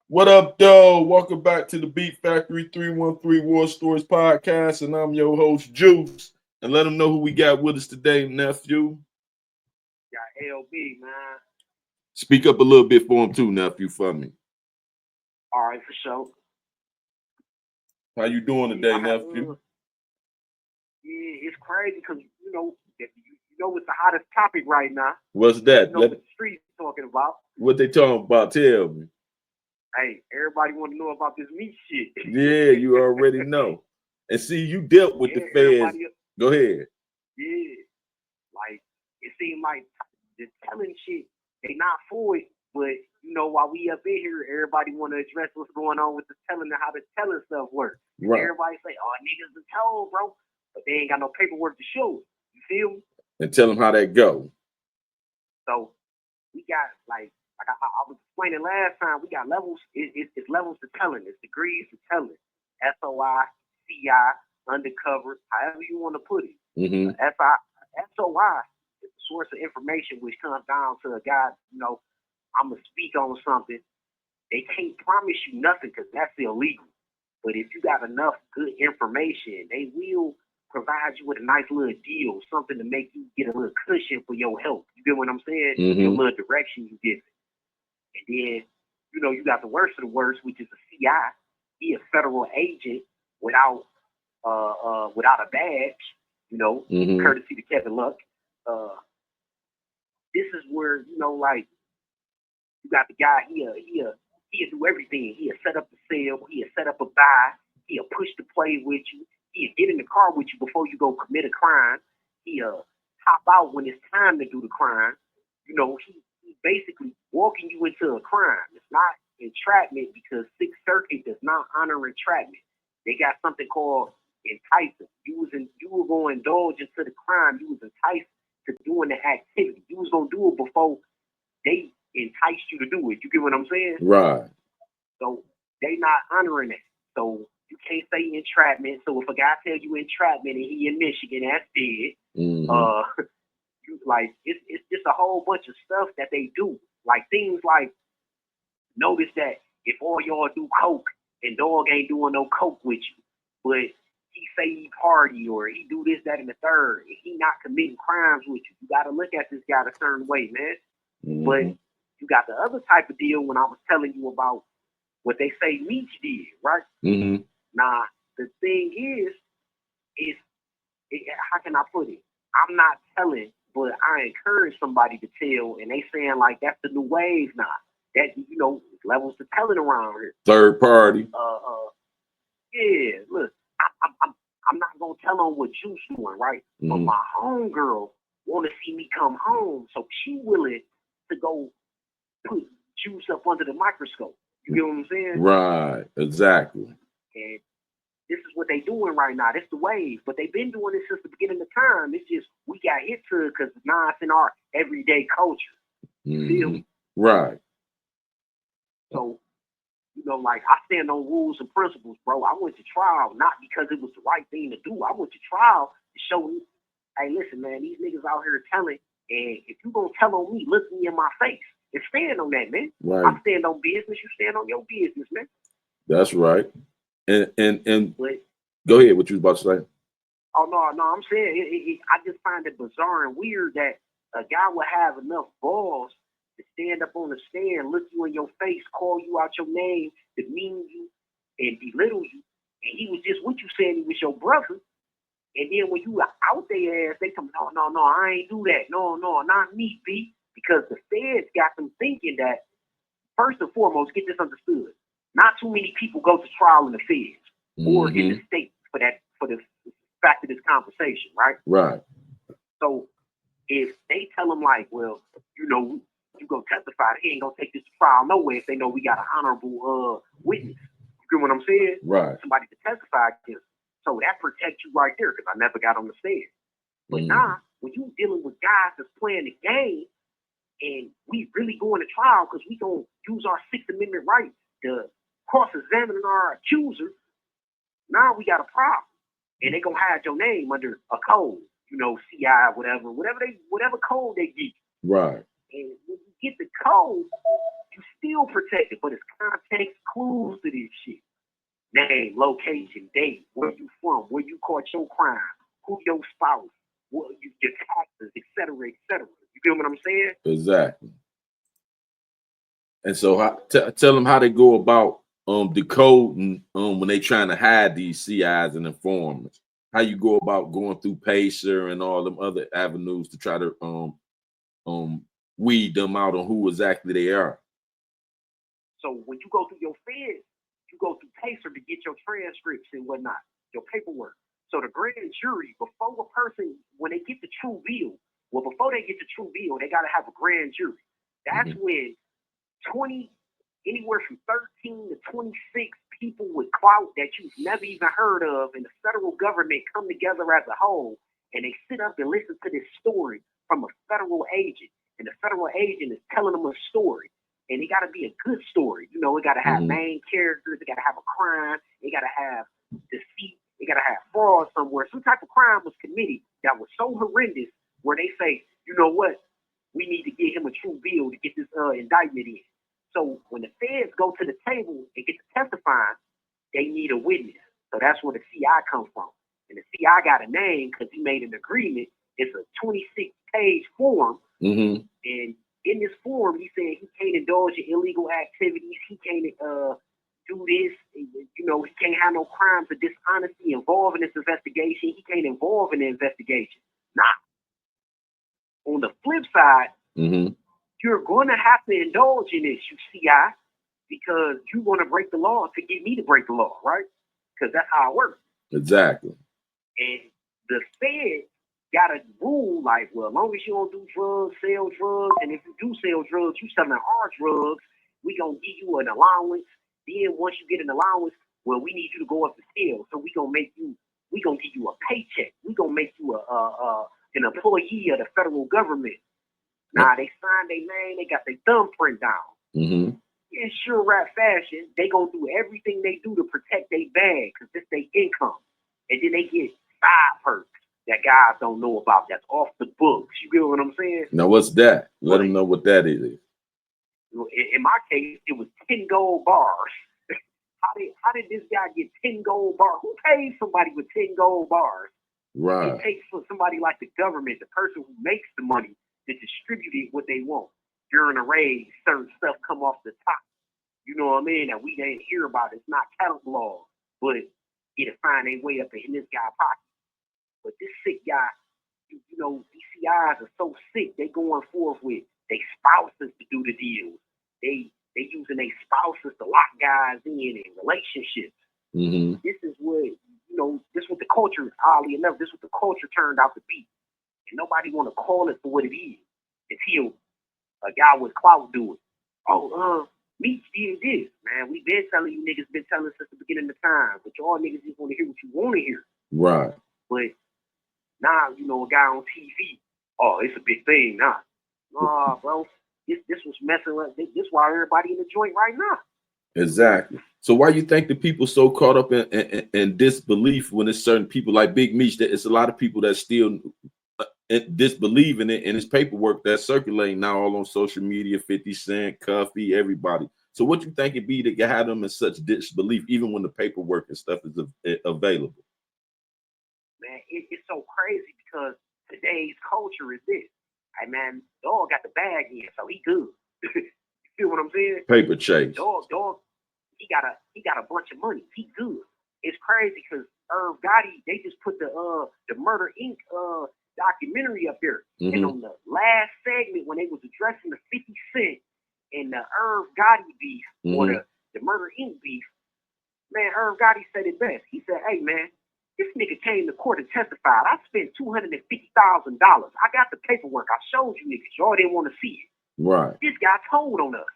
What up, though? Welcome back to the Beat Factory 313 War Stories podcast, and I'm your host, Juice. And let them know who we got with us today, nephew. Got LB, man. Speak up a little bit for him, too, nephew, for me. All right, for sure. How you doing today, nephew? Yeah, it's crazy because, you know it's the hottest topic right now. What's that? You know what the streets talking about. What they talking about? Tell me. Hey, everybody want to know about this meat shit. Yeah, you already know. And see, you dealt with the feds. Go ahead. Yeah. Like, it seemed like the telling shit, they not for it. But, while we up in here, everybody want to address what's going on with the telling and how the telling stuff works. Right. Everybody say, oh, niggas are told, bro. But they ain't got no paperwork to show it. You feel me? And tell them how that go. So, we got, like I was explaining last time, we got levels. It's levels to telling. It's degrees to telling. SOI, CI, undercover, however you want to put it. Mm-hmm. SOI is the source of information, which comes down to a guy, I'm going to speak on something. They can't promise you nothing because that's illegal. But if you got enough good information, they will provide you with a nice little deal, something to make you get a little cushion for your help. You get what I'm saying? Mm-hmm. Your little direction you give it. And then, you got the worst of the worst, which is a CI. He a federal agent without a badge, Mm-hmm. courtesy to Kevin Luck. This is where, like, you got the guy, he'll do everything. He'll set up the sale, he'll set up a buy, he'll push the play with you, he'll get in the car with you before you go commit a crime, he'll hop out when it's time to do the crime. He's basically walking you into a crime. It's not entrapment because Sixth Circuit does not honor entrapment. They got something called enticing. You were going to indulge into the crime. You was enticed to doing the activity. You was going to do it before they enticed you to do it. You get what I'm saying? Right. So they not honoring it. So you can't say entrapment. So if a guy tells you entrapment and he in Michigan, that's dead. Mm-hmm. Like it's just a whole bunch of stuff that they do. Like things like, notice that if all y'all do coke and dog ain't doing no coke with you, but he say he party or he do this, that, and the third, and he not committing crimes with you, you gotta look at this guy a certain way, man. Mm-hmm. But you got the other type of deal when I was telling you about what they say Meech did, right? Mm-hmm. Now the thing is how can I put it? I'm not telling, but I encourage somebody to tell, and they saying like that's the new wave now. That levels to telling around here. Third party. Yeah. Look, I'm not gonna tell on what Juice doing, right? Mm-hmm. But my homegirl want to see me come home, so she willing to go put Juice up under the microscope. You get what I'm saying? Right. Exactly. And this is what they doing right now. That's the wave. But they've been doing this since the beginning of time. It's just we got hit to it because now it's in our everyday culture. You feel me? Right. So, like I stand on rules and principles, bro. I went to trial not because it was the right thing to do. I went to trial to show me, hey, listen, man, these niggas out here telling, and if you gonna tell on me, look me in my face and stand on that, man. Right. I stand on business, you stand on your business, man. That's right. And but, go ahead, what you was about to say? Oh, no, I'm saying, I just find it bizarre and weird that a guy would have enough balls to stand up on the stand, look you in your face, call you out your name, demean you, and belittle you. And he was just with you saying he was your brother. And then when you were out their ass, they come, no, I ain't do that. No, not me, B. Because the feds got them thinking that, first and foremost, get this understood. Not too many people go to trial in the feds or in the state for the fact of this conversation, right? Right. So if they tell them like, well, you go testify, he ain't gonna take this to trial nowhere if they know we got an honorable witness. You get what I'm saying? Right. Somebody to testify against. So that protects you right there because I never got on the stand. But now, when you dealing with guys that's playing the game and we really going to trial because we gonna use our Sixth Amendment right to cross-examine our accuser, now we got a problem. And they gonna hide your name under a code, CI, whatever code they give you. Right. And when you get the code, you still protected, but it's context clues to this shit. Name, location, date, where you from, where you caught your crime, who your spouse, what you, your taxes, etc., etc. You feel what I'm saying? Exactly. And so tell them how they go about decoding when they trying to hide these CIs and informants. How you go about going through Pacer and all them other avenues to try to weed them out on who exactly they are. So when you go through your feds, you go through Pacer to get your transcripts and whatnot, your paperwork. So the grand jury, before a person, when they get the true bill, before they get the true bill, they got to have a grand jury. That's when 20, anywhere from 13 to 26 people with clout that you've never even heard of in the federal government come together as a whole, and they sit up and listen to this story from a federal agent. And the federal agent is telling them a story. And it got to be a good story. You know, it got to have main characters. It got to have a crime. It got to have deceit. It got to have fraud somewhere. Some type of crime was committed that was so horrendous where they say, you know what? We need to get him a true bill to get this indictment in. So when the feds go to the table and get to testifying, they need a witness. So that's where the CI comes from. And the CI got a name because he made an agreement. It's a 26-page form. And in this form, he said he can't indulge in illegal activities. He can't do this. You know, he can't have no crimes of dishonesty involved in this investigation. He can't involve in the investigation. Nah. On the flip side, you're going to have to indulge in this, you CI, because you want to break the law to get me to break the law, right? Because that's how it works. Exactly. And the Fed got a rule like, well, as long as you don't do drugs, sell drugs, and if you do sell drugs, you selling our drugs, we going to give you an allowance. Then once you get an allowance, well, we need you to go up the scale. So we going to give you a paycheck. We going to make you an employee of the federal government. Now, they signed their name, they got their thumbprint down. In sure rap fashion, they going to do everything they do to protect their bag because it's their income. And then they get side perks that guys don't know about, that's off the books. You get what I'm saying? Now, what's that? Let them know what that is. In my case, it was 10 gold bars. How did this guy get 10 gold bars? Who pays somebody with 10 gold bars? Right. It takes for somebody like the government, the person who makes the money, to distribute it what they want. During a raid, certain stuff come off the top. You know what I mean? That we didn't hear about. It's not cataloged, but it'll find their way up in this guy's pocket. But this sick guy, you know, DCIs are so sick, they going forth with their spouses to do the deals. They using their spouses to lock guys in relationships. This is what, you know, this is what the culture, oddly enough, this is what the culture turned out to be. And nobody want to call it for what it is until a guy with clout do it. Meech did this, man. We been telling you niggas, been telling since the beginning of time, but y'all niggas just want to hear what you want to hear. Right. But now, you know, a guy on TV, oh, it's a big thing now. Nah, bro, this was messing up. This why everybody in the joint right now. Exactly. So why you think the people so caught up in disbelief when it's certain people like Big Meech, that it's a lot of people that still disbelieve in it, and it's paperwork that's circulating now all on social media, 50 Cent, Cuffy, everybody. So what you think it be that you have them in such disbelief, even when the paperwork and stuff is available? Man, it's so crazy because today's culture is this. Hey, man, dog got the bag in, so he good. You feel what I'm saying? Paper chase. Dog, he got a bunch of money. He good. It's crazy because Irv Gotti, they just put the Murder Inc. Documentary up there. And on the last segment, when they was addressing the 50 Cent and the Irv Gotti beef, or the Murder Inc. beef, man, Irv Gotti said it best. He said, hey, man, this nigga came to court and testified. I spent $250,000. I got the paperwork. I showed you niggas. Y'all didn't want to see it. Right. This guy told on us.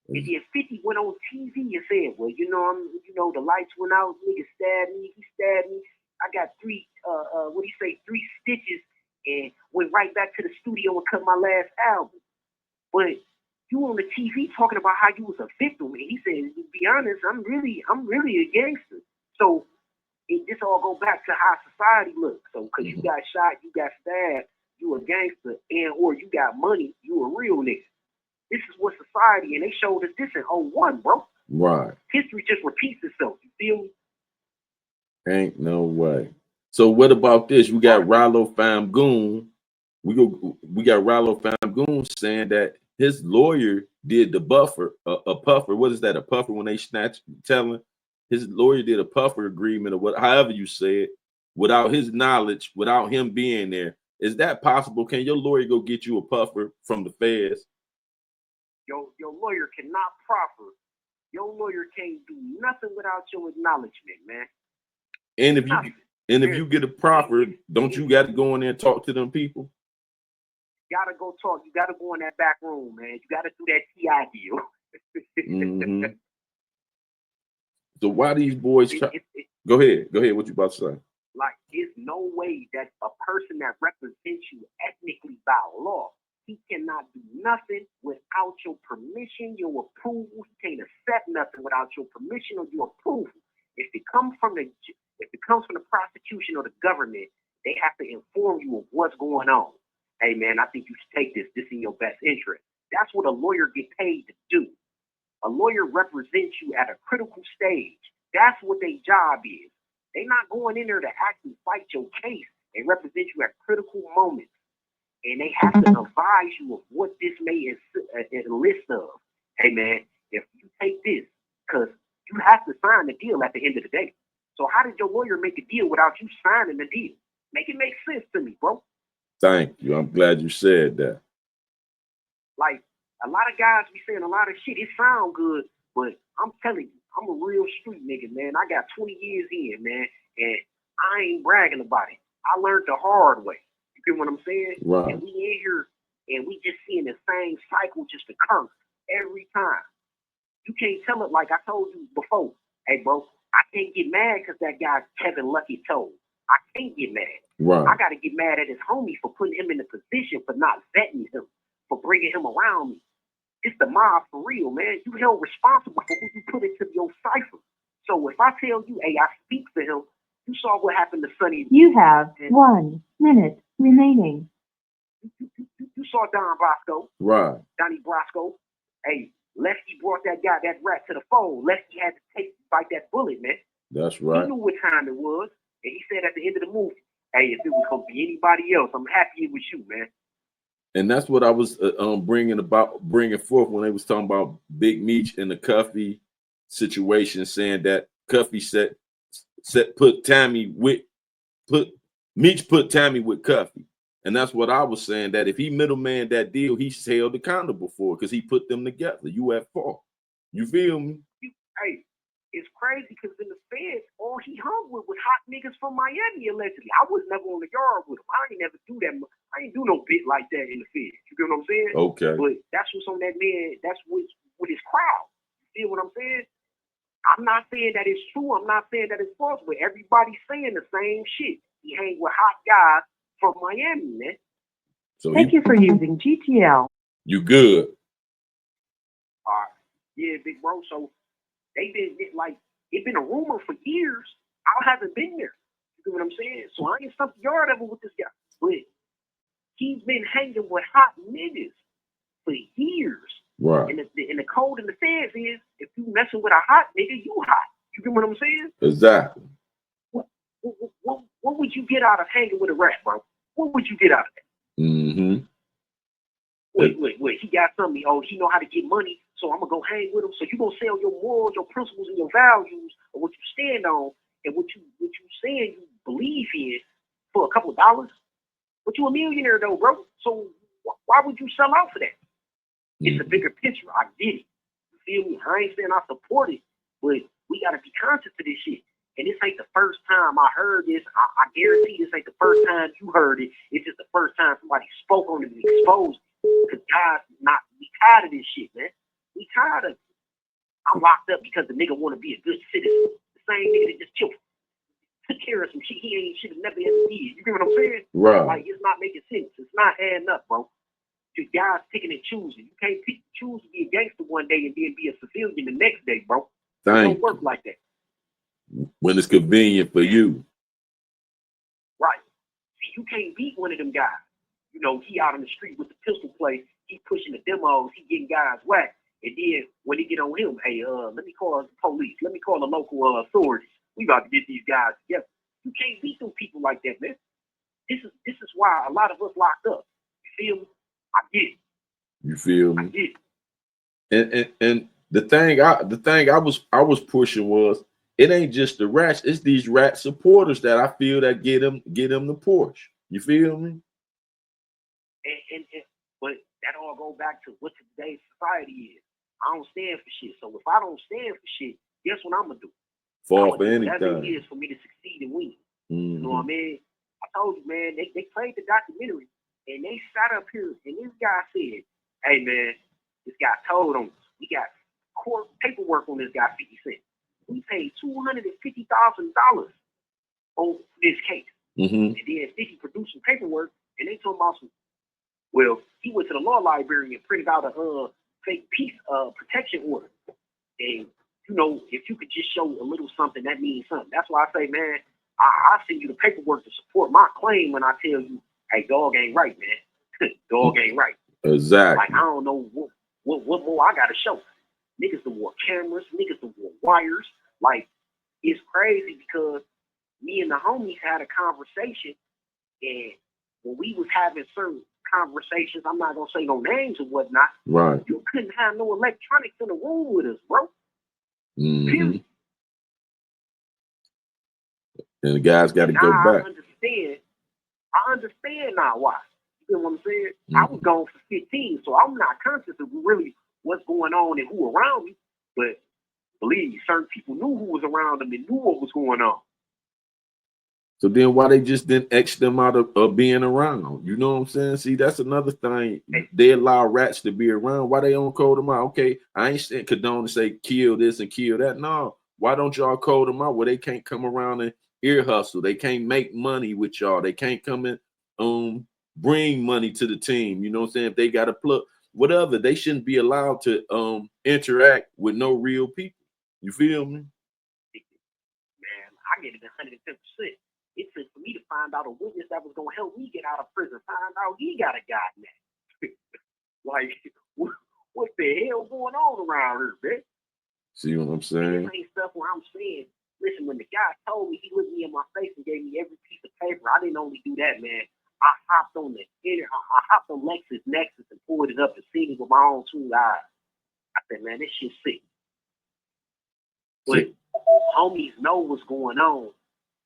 And then 50 went on TV and said, well, you know, the lights went out. Nigga stabbed me. He stabbed me. I got three stitches and went right back to the studio and cut my last album. But you on the TV talking about how you was a victim. And he said, to be honest, I'm really a gangster. So this all go back to how society looks. So because you got shot, you got stabbed, you a gangster, and or you got money, you a real nigga. This is what society, and they showed us this in 01, bro. Right. History just repeats itself. You feel me? Ain't no way. So what about this? We got Rollo Famgoon. We got Rollo Famgoon saying that his lawyer did the buffer, a puffer. What is that? A puffer when they snatch telling his lawyer did a puffer agreement or what, however you say it, without his knowledge, without him being there. Is that possible? Can your lawyer go get you a puffer from the feds? Your lawyer cannot proffer. Your lawyer can't do nothing without your acknowledgement, man. And if you get a proffer, don't you got to go in there and talk to them people? You gotta go talk. You gotta go in that back room, man. You gotta do that TI deal. Mm-hmm. So why these boys try? Go ahead. What you about to say? Like, there's no way that a person that represents you ethnically by law, he cannot do nothing without your permission, your approval. He can't accept nothing without your permission or your approval. If it comes from the prosecution or the government, they have to inform you of what's going on. Hey, man, I think you should take this. This is in your best interest. That's what a lawyer gets paid to do. A lawyer represents you at a critical stage. That's what their job is. They're not going in there to actually fight your case. They represent you at critical moments. And they have to advise you of what this may enlist of. Hey, man, if you take this, because you have to sign the deal at the end of the day. So how did your lawyer make a deal without you signing the deal? Make it make sense to me, bro. Thank you. I'm glad you said that. Like, a lot of guys be saying a lot of shit. It sound good, but I'm telling you, I'm a real street nigga, man. I got 20 years in, man, and I ain't bragging about it. I learned the hard way. You get what I'm saying? Right. And we in here, and we just seeing the same cycle just occur every time. You can't tell it like I told you before. Hey, bro, I can't get mad because that guy Kevin Lucky told. I can't get mad. Right. I got to get mad at his homie for putting him in the position, for not vetting him, for bringing him around me. It's the mob for real, man. You held responsible for who you put into your cipher. So if I tell you, hey, I speak for him, you saw what happened to Sonny. You have 1 minute remaining. You saw Don Bosco. Right. Donnie Brasco. Hey, Lefty brought that guy, that rat, to the fold. Lefty had to bite that bullet, man. That's right. He knew what time it was. And he said at the end of the movie, hey, if it was going to be anybody else, I'm happy it was you, man. And that's what I was bringing forth when they was talking about Big Meech and the Cuffy situation, saying that Cuffy put Tammy with Cuffy, and that's what I was saying, that if he middleman that deal, he's held accountable for it because he put them together. You at fault. You feel me? Hey, it's crazy because in the feds, all he hung with was hot niggas from Miami, allegedly. I was never on the yard with him. I ain't never do that. I ain't do no bit like that in the feds. You get what I'm saying? Okay. But that's what's on that man. That's what's with his crowd. You feel what I'm saying? I'm not saying that it's true. I'm not saying that it's false, but everybody's saying the same shit. He hang with hot guys from Miami, man. So Thank you for using GTL. You good? All right. Yeah, big bro. So they been like, it's been a rumor for years. I haven't been there. You know what I'm saying? So I ain't stumped the yard ever with this guy. But he's been hanging with hot niggas for years. Right. And the code in the feds is, if you messing with a hot nigga, you hot. You get what I'm saying? Exactly. What would you get out of hanging with a rat, bro? What would you get out of that? Mm-hmm. Wait. He got something. Oh, he know how to get money, so I'm gonna go hang with him. So you gonna sell your morals, your principles, and your values, or what you stand on, and what you saying you believe in for a couple of dollars? But you a millionaire though, bro. So why would you sell out for that? It's a bigger picture. I get it. You feel me? I ain't saying I support it, but we gotta be conscious of this shit. And this ain't the first time I heard this. I guarantee this ain't the first time you heard it. It's just the first time somebody spoke on it and exposed it. Because guys, we tired of this shit, man. We tired of it. I'm locked up because the nigga want to be a good citizen. The same nigga that just took care of some shit he should have never ever did. You get what I'm saying? Right. Like, it's not making sense. It's not adding up, bro. You guys picking and choosing. You can't choose to be a gangster one day and then be a civilian the next day, bro. It don't work like that. When it's convenient for you. Right. See, you can't beat one of them guys. You know, he out on the street with the pistol play. He pushing the demos. He getting guys whacked. And then when they get on him, hey, let me call the police. Let me call the local authorities. We about to get these guys together. You can't beat through people like that, man. This is why a lot of us locked up. You feel me? I get it. You feel me? I get it. And the thing I was pushing was, it ain't just the rats, it's these rat supporters that I feel that get them the push. You feel me? And but that all go back to what today's society is. I don't stand for shit. So if I don't stand for shit, guess what I'm gonna do? Fall for whatever it anything. is for me to succeed and win. Mm-hmm. You know what I mean? I told you, man, they played the documentary and they sat up here and this guy said, hey man, this guy told on us. We got court paperwork on this guy 50 Cent. We paid $250,000 on this case. Mm-hmm. And then 50 produced some paperwork and they told him some, well, he went to the law library and printed out a fake peace protection order. And you know, if you could just show a little something, that means something. That's why I say, man, I'll send you the paperwork to support my claim when I tell you, hey, dog ain't right, man. Dog ain't right. Exactly. Like, I don't know what more I got to show. Niggas that wore cameras, niggas that wore wires. Like, it's crazy because me and the homies had a conversation, and when we was having certain conversations, I'm not going to say no names or whatnot. Right. You couldn't have no electronics in the room with us, bro. Mm-hmm. And the guys got to go back. I understand now why. You know what I'm saying? Mm-hmm. I was gone for 15, so I'm not conscious of really what's going on and who around me. But believe me, certain people knew who was around them and knew what was going on. So then why they just didn't X them out of being around? You know what I'm saying? See, that's another thing. They allow rats to be around. Why they don't code them out? Okay, I ain't saying condone to say kill this and kill that. No, why don't y'all code them out where they can't come around and ear hustle? They can't make money with y'all. They can't come and bring money to the team. You know what I'm saying? If they got a plug, whatever, they shouldn't be allowed to interact with no real people. You feel me? Man, I get it 110%. It took for me to find out a witness that was gonna help me get out of prison. Find out he got a guy now. Like, what the hell going on around here, man? See what I'm saying? This ain't stuff where I'm saying, listen, when the guy told me, he looked me in my face and gave me every piece of paper. I didn't only do that, man. I hopped on LexisNexis and pulled it up and seen it with my own 2 eyes. I said, man, this shit's sick. But homies know what's going on.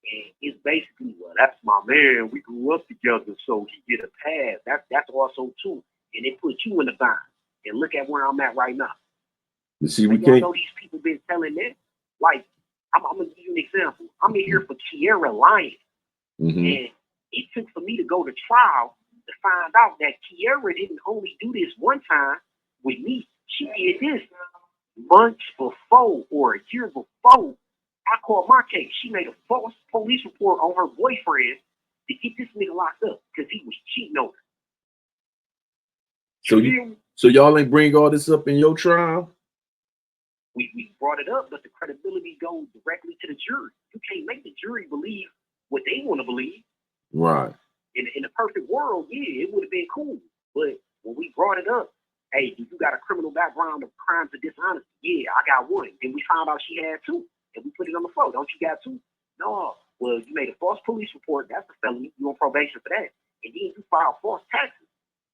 And it's basically, well, that's my man. We grew up together, so he get a pass. That's also too. And it put you in the bind. And look at where I'm at right now. You see, we can't. can't. Know these people been telling that. Like, I'm gonna give you an example. I'm in here for Kiera Lyons, and it took for me to go to trial to find out that Kiera didn't only do this one time with me. She did this months before or a year before. I called my case. She made a false police report on her boyfriend to get this nigga locked up because he was cheating on her. So y'all ain't bring all this up in your trial? We brought it up, but the credibility goes directly to the jury. You can't make the jury believe what they want to believe. Right. In a perfect world, yeah, it would have been cool. But when we brought it up, hey, do you got a criminal background of crimes of dishonesty? Yeah, I got one. Then we found out she had 2. And we put it on the floor. Don't you got 2? No. Well, you made a false police report. That's a felony. You on probation for that. And then you filed false taxes.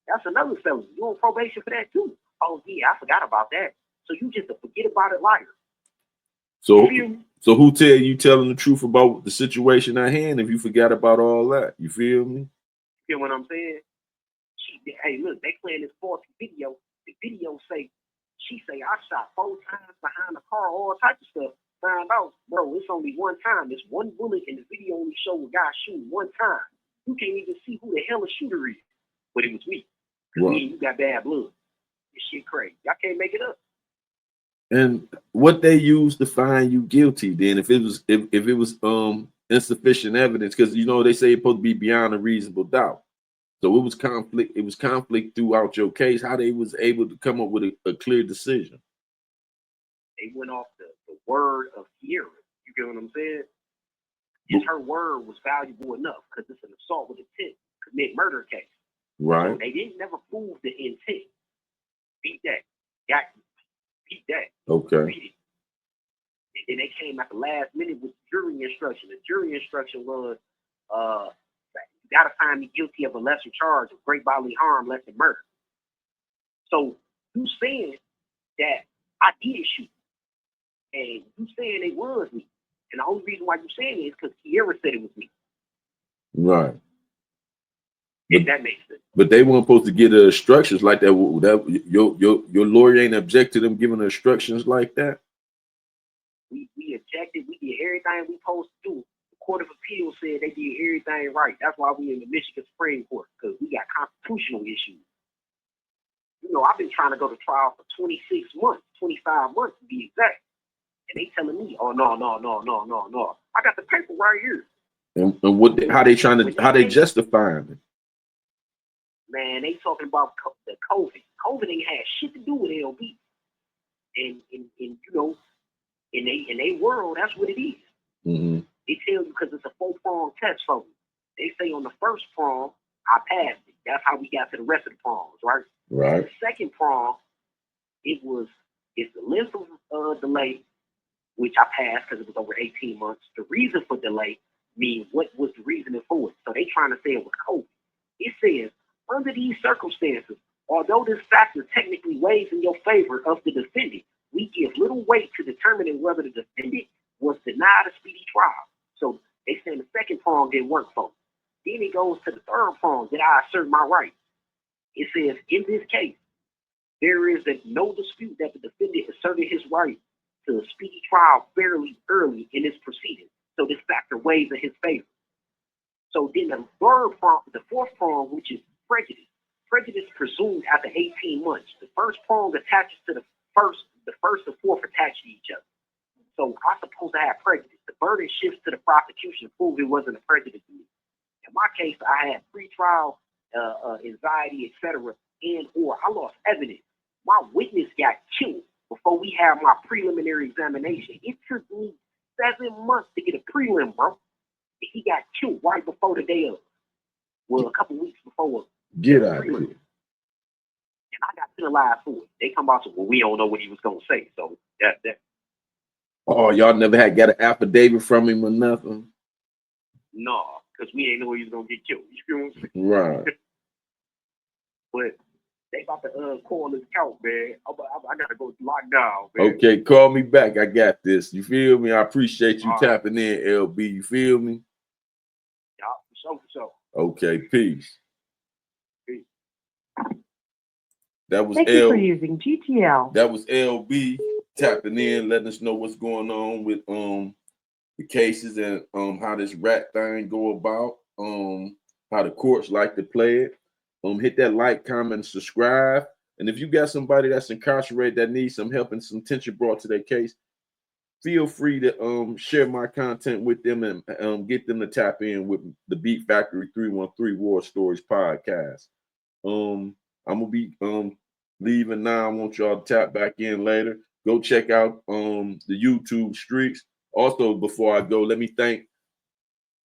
That's another felony. You on probation for that too. Oh yeah, I forgot about that. So you just a forget about it liar. So who tell you telling the truth about the situation at hand if you forgot about all that? You feel me? You feel what I'm saying? Hey, look, they playing this faulty video. The video she say I shot 4 times behind the car, all types of stuff. Found out, bro, it's only one time. It's one bullet, and the video only show a guy shooting one time. You can't even see who the hell the shooter is. But it was me. Right. Me and you got bad blood. This shit crazy. Y'all can't make it up. And what they used to find you guilty, then, if it was insufficient evidence, because you know they say it's supposed to be beyond a reasonable doubt. So it was conflict. It was conflict throughout your case. How they was able to come up with a clear decision? They went off the word of Kiera. You get what I'm saying? Just her word was valuable enough because it's an assault with intent, commit murder case. Right. So they didn't never prove the intent. Beat that. beat that. Okay. Beat it. And then they came at the last minute with jury instruction. The jury instruction was, you got to find me guilty of a lesser charge of great bodily harm less than murder. So you saying that I did shoot, and you saying it was me. And the only reason why you saying it is because Kiera said it was me. Right. If that makes sense. But they weren't supposed to get the instructions like that. Your lawyer ain't object to them giving the instructions like that. We objected. We did everything we supposed to do. The Court of Appeals said they did everything right. That's why we in the Michigan Supreme Court, because we got constitutional issues. You know, I've been trying to go to trial for 26 months, 25 months to be exact. And they telling me, oh, no. I got the paper right here. And how they justifying it? Man, they talking about the COVID. COVID ain't had shit to do with LB. And you know, in they world, that's what it is. Mm-hmm. They tell you because it's a 4-prong test for me. They say on the first prong, I passed it. That's how we got to the rest of the prongs, right? Right. The second prong, it's the length of delay, which I passed because it was over 18 months. The reason for delay means what was the reasoning for it. So they trying to say it was COVID. It says, under these circumstances, although this factor technically weighs in your favor of the defendant, we give little weight to determining whether the defendant was denied a speedy trial. So they saying the second prong didn't work for me. Then it goes to the third prong, that I assert my right. It says, in this case, there is no dispute that the defendant asserted his right to a speedy trial fairly early in this proceeding. So this factor weighs in his favor. So then the fourth prong, which is prejudice. Prejudice presumed after 18 months. The first prong attaches to the first and fourth attach to each other. So I'm supposed to have prejudice. The burden shifts to the prosecution to prove it wasn't a prejudice to me. In my case, I had pre-trial anxiety, etc., or I lost evidence. My witness got killed before we had my preliminary examination. It took me 7 months to get a prelim, bro. He got killed right before the day of. Well, a couple weeks before. Get out of here. And I got penalized for it. They come out and say, well, we don't know what he was going to say. So that. Oh, y'all never got an affidavit from him or nothing? No, because we ain't know he was going to get killed. You feel what I'm saying? Right. But they about to call his count, man. I got to go lock down, man. Okay, call me back. I got this. You feel me? I appreciate you tapping in, LB. You feel me? Yeah, for sure. Okay, peace. That was Thank you for using GTL. That was LB tapping in, letting us know what's going on with the cases and how this rat thing go about, how the courts like to play it. Hit that like, comment, and subscribe. And if you got somebody that's incarcerated that needs some help and some attention brought to their case, feel free to share my content with them and get them to tap in with the Beat Factory 313 War Stories podcast. I'm gonna be leaving now. I want y'all to tap back in later. Go check out the YouTube streaks. Also, before I go, let me thank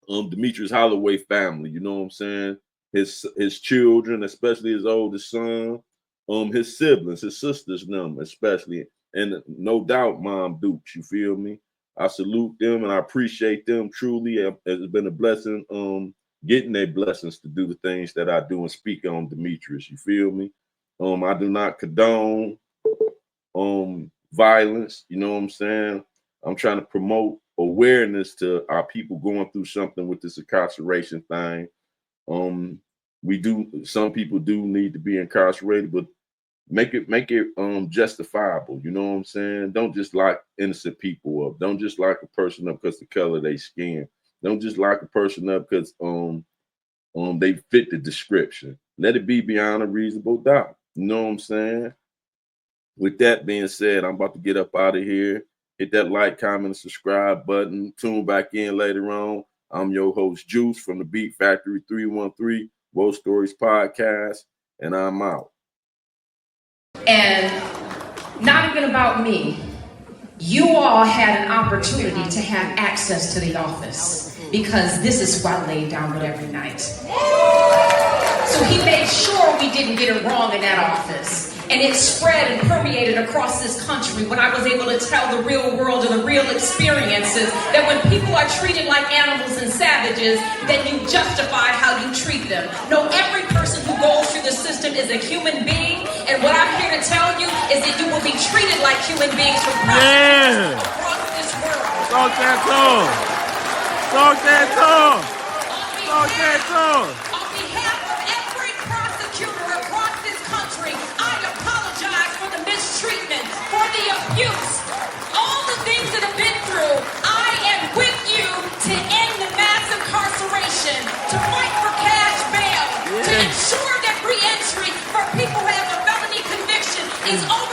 Demetrius Holloway family. You know what I'm saying? His children, especially his oldest son, his siblings, his sisters, them especially, and no doubt Mom Dukes. You feel me? I salute them and I appreciate them truly. It's been a blessing getting their blessings to do the things that I do and speak on Demetrius. You feel me? I do not condone violence. You know what I'm saying? I'm trying to promote awareness to our people going through something with this incarceration thing. Some people do need to be incarcerated, but make it justifiable. You know what I'm saying? Don't just lock innocent people up. Don't just lock a person up because the color of their skin. Don't just lock a person up because they fit the description. Let it be beyond a reasonable doubt. You know what I'm saying? With that being said, I'm about to get up out of here. Hit that like, comment, and subscribe button. Tune back in later on. I'm your host, Juice, from the Beat Factory 313 War Stories podcast, and I'm out. And not even about me. You all had an opportunity to have access to the office because this is who I laid down with every night. So he made sure we didn't get it wrong in that office. And it spread and permeated across this country when I was able to tell the real world and the real experiences that when people are treated like animals and savages, then you justify how you treat them. No, every person who goes through the system is a human being, and what I'm here to tell you is that you will be treated like human beings from across this world. Talk that talk. Talk that talk. Talk that talk. On behalf of every prosecutor across this country, I apologize for the mistreatment, for the abuse, all the things that have been through. I am with you to end the mass incarceration, to fight for cash bail, to ensure that re-entry for people who have a felony conviction is over.